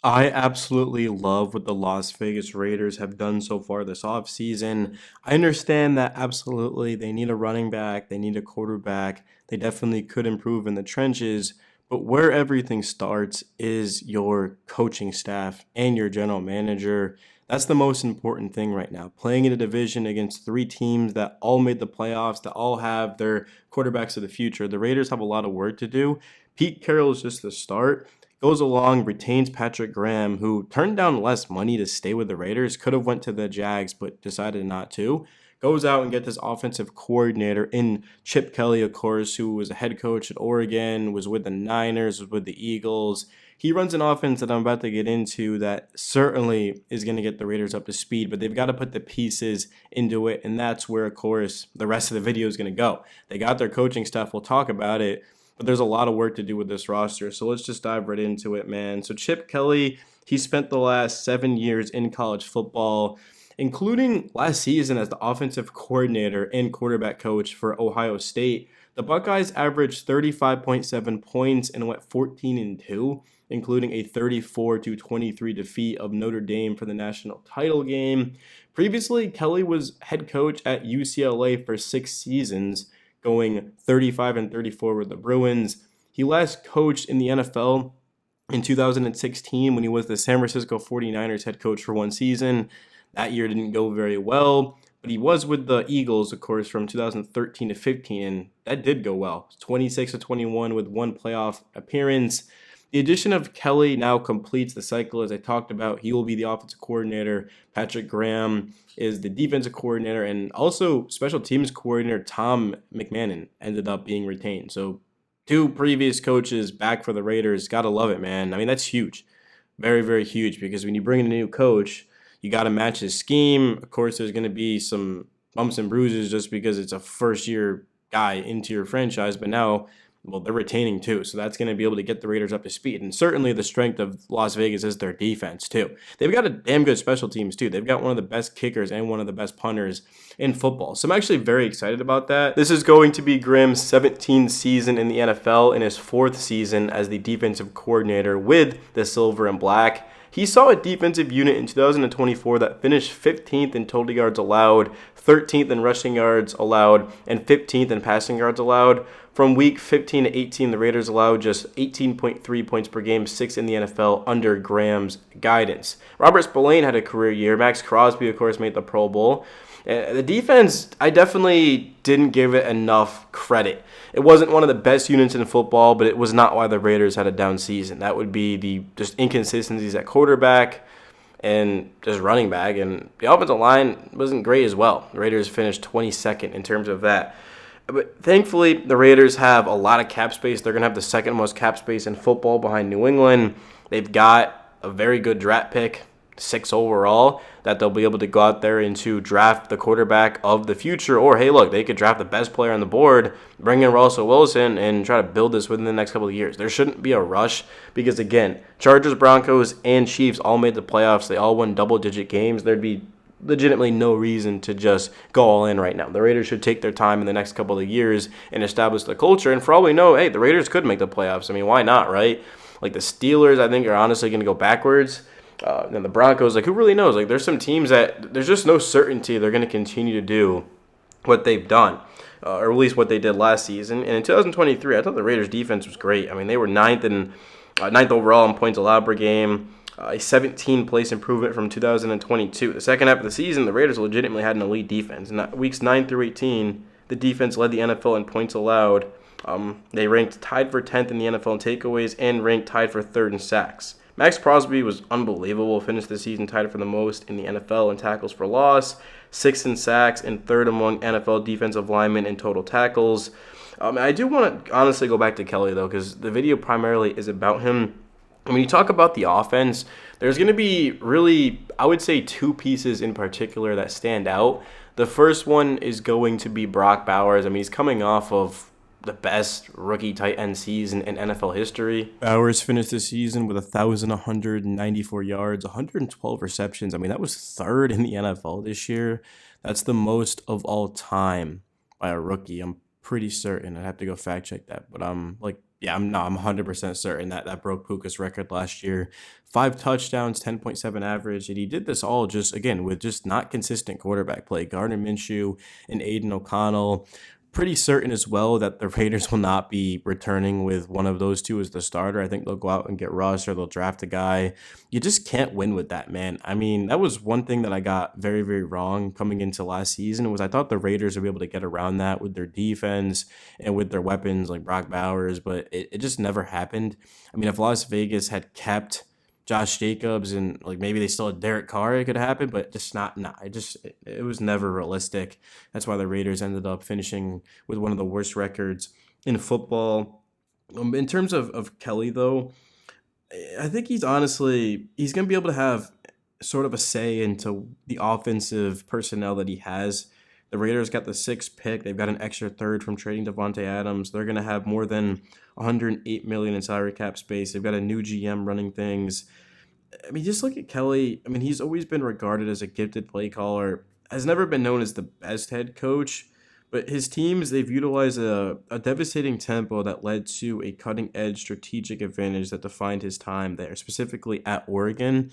I absolutely love what the Las Vegas Raiders have done so far this offseason. I understand that absolutely they need a running back, they need a quarterback. They definitely could improve in the trenches, but where everything starts is your coaching staff and your general manager. That's the most important thing right now. Playing in a division against three teams that all made the playoffs, that all have their quarterbacks of the future. The Raiders have a lot of work to do. Pete Carroll is just the start, goes along, retains Patrick Graham, who turned down less money to stay with the Raiders, could have went to the Jags, but decided not to. Goes out and gets his offensive coordinator in Chip Kelly, of course, who was a head coach at Oregon, was with the Niners, was with the Eagles. He runs an offense that I'm about to get into that certainly is going to get the Raiders up to speed, but they've got to put the pieces into it, and that's where, of course, the rest of the video is going to go. They got their coaching staff. We'll talk about it, but there's a lot of work to do with this roster. So let's just dive right into it, man. So Chip Kelly, he spent the last 7 years in college football, including last season as the offensive coordinator and quarterback coach for Ohio State. The Buckeyes averaged 35.7 points and went 14-2, including a 34-23 defeat of Notre Dame for the national title game. Previously, Kelly was head coach at UCLA for 6 seasons, going 35-34 with the Bruins. He last coached in the NFL in 2016 when he was the San Francisco 49ers head coach for one season. That year didn't go very well, but he was with the Eagles, of course, from 2013 to 15, and that did go well. 26-21 with one playoff appearance. The addition of Kelly now completes the cycle, as I talked about. He will be the offensive coordinator. Patrick Graham is the defensive coordinator, and also special teams coordinator Tom McMahon ended up being retained. So two previous coaches back for the Raiders. Gotta love it, man. I mean, that's huge. Very, very huge, because when you bring in a new coach, you got to match his scheme. Of course, there's going to be some bumps and bruises just because it's a first year guy into your franchise, but now, well, they're retaining too. So that's going to be able to get the Raiders up to speed. And certainly the strength of Las Vegas is their defense too. They've got a damn good special teams too. They've got one of the best kickers and one of the best punters in football. So I'm actually very excited about that. This is going to be Grimm's 17th season in the NFL and his fourth season as the defensive coordinator with the Silver and Black. He saw a defensive unit in 2024 that finished 15th in total yards allowed, 13th in rushing yards allowed, and 15th in passing yards allowed. From week 15 to 18, the Raiders allowed just 18.3 points per game, sixth in the NFL under Graham's guidance. Robert Spillane had a career year. Max Crosby, of course, made the Pro Bowl. The defense, I definitely didn't give it enough credit. It wasn't one of the best units in football, but it was not why the Raiders had a down season. That would be the just inconsistencies at quarterback and just running back. And the offensive line wasn't great as well. The Raiders finished 22nd in terms of that. But thankfully, the Raiders have a lot of cap space. They're going to have the second most cap space in football behind New England. They've got a very good draft pick, 6 overall, that they'll be able to go out there and to draft the quarterback of the future. Or, hey, look, they could draft the best player on the board, bring in Russell Wilson, and try to build this within the next couple of years. There shouldn't be a rush because, again, Chargers, Broncos, and Chiefs all made the playoffs. They all won double-digit games. There'd be legitimately no reason to just go all in right now. The Raiders should take their time in the next couple of years and establish the culture. And for all we know, hey, the Raiders could make the playoffs. I mean, why not, right? Like the Steelers, I think, are honestly going to go backwards. And the Broncos, like, who really knows? Like, there's some teams that there's just no certainty they're going to continue to do what they've done, or at least what they did last season. And in 2023, I thought the Raiders' defense was great. I mean, they were ninth overall in points allowed per game, a 17-place improvement from 2022. The second half of the season, the Raiders legitimately had an elite defense. In weeks 9 through 18, the defense led the NFL in points allowed. They ranked tied for 10th in the NFL in takeaways and ranked tied for third in sacks. Max Crosby was unbelievable. Finished the season tied for the most in the NFL in tackles for loss, sixth in sacks, and third among NFL defensive linemen in total tackles. I do want to honestly go back to Kelly, though, because the video primarily is about him. When you talk about the offense, there's going to be really, I would say, two pieces in particular that stand out. The first one is going to be Brock Bowers. I mean, he's coming off of the best rookie tight end season in NFL history. Bowers finished the season with 1,194 yards, 112 receptions. I mean, that was third in the NFL this year. That's the most of all time by a rookie. I'm pretty certain. I'd have to go fact check that, but I'm like Yeah, I'm 100% certain that that broke Puka's record last year. 5 touchdowns, 10.7 average, and he did this all just again with just not consistent quarterback play. Gardner Minshew and Aiden O'Connell. Pretty certain as well that the Raiders will not be returning with one of those two as the starter. I think they'll go out and get Russ or they'll draft a guy. You just can't win with that, man. I mean, that was one thing that I got very, very wrong coming into last season was I thought the Raiders would be able to get around that with their defense and with their weapons like Brock Bowers, but it just never happened. I mean, if Las Vegas had kept Josh Jacobs and like maybe they still had Derek Carr, it could happen, but just not. Nah, it was never realistic. That's why the Raiders ended up finishing with one of the worst records in football. In terms of Kelly, though, I think he's gonna be able to have sort of a say into the offensive personnel that he has. The Raiders got the sixth pick. They've got an extra third from trading Devontae Adams. They're gonna have more than 108 million in salary cap space. They've got a new GM running things. I mean, just look at Kelly. I mean, he's always been regarded as a gifted play caller. Has never been known as the best head coach, but his teams they've utilized a devastating tempo that led to a cutting edge strategic advantage that defined his time there, specifically at Oregon.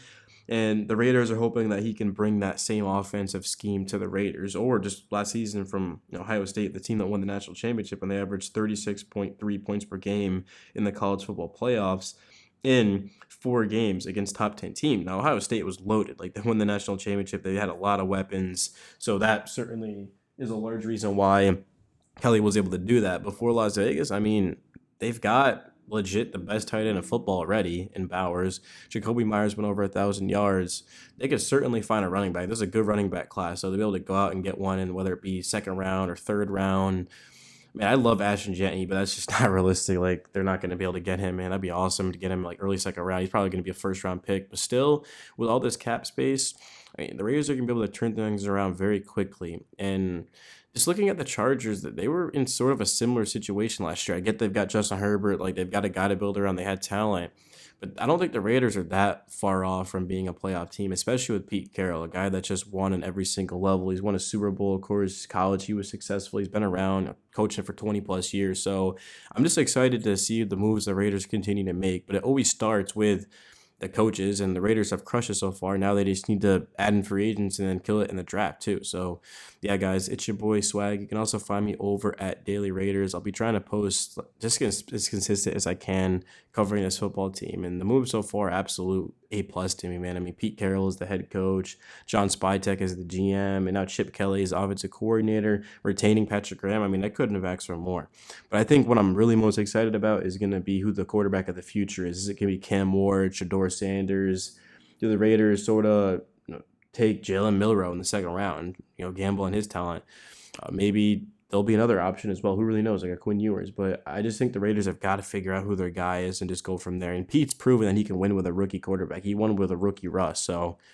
And the Raiders are hoping that he can bring that same offensive scheme to the Raiders, or just last season from Ohio State, the team that won the national championship, and they averaged 36.3 points per game in the college football playoffs in 4 games against top 10 team. Now Ohio State was loaded, like they won the national championship. They had a lot of weapons, so that certainly is a large reason why Kelly was able to do that. Before Las Vegas, I mean, they've got legit the best tight end in football already in Bowers. Jacoby Myers went over 1,000 yards. They could certainly find a running back. There's a good running back class, so they'll be able to go out and get one, and whether it be second round or third round. Man, I love Ashton Jenney, but that's just not realistic. Like, they're not going to be able to get him, man. That'd be awesome to get him like early second round. He's probably going to be a first round pick, but still, with all this cap space, I mean, the Raiders are going to be able to turn things around very quickly. And just looking at the Chargers, that they were in sort of a similar situation last year. I get they've got Justin Herbert, like they've got a guy to build around. They had talent, but I don't think the Raiders are that far off from being a playoff team, especially with Pete Carroll, a guy that just won in every single level. He's won a Super Bowl, of course, college. He was successful. He's been around coaching for 20 plus years. So I'm just excited to see the moves the Raiders continue to make. But it always starts with the coaches, and the Raiders have crushed it so far. Now they just need to add in free agents and then kill it in the draft too. So yeah, guys, it's your boy Swag. You can also find me over at Daily Raiders. I'll be trying to post just as consistent as I can covering this football team. And the move so far, absolute A+ to me, man. I mean, Pete Carroll is the head coach, John Spytek is the GM, and now Chip Kelly is offensive coordinator, retaining Patrick Graham. I mean, I couldn't have asked for more. But I think what I'm really most excited about is going to be who the quarterback of the future is. Is it going to be Cam Ward, Shador Sanders? Do the Raiders sort of take Jalen Milrow in the second round, gamble on his talent? Maybe there'll be another option as well. Who really knows? Like a Quinn Ewers. But I just think the Raiders have got to figure out who their guy is and just go from there. And Pete's proven that he can win with a rookie quarterback. He won with a rookie Russ. So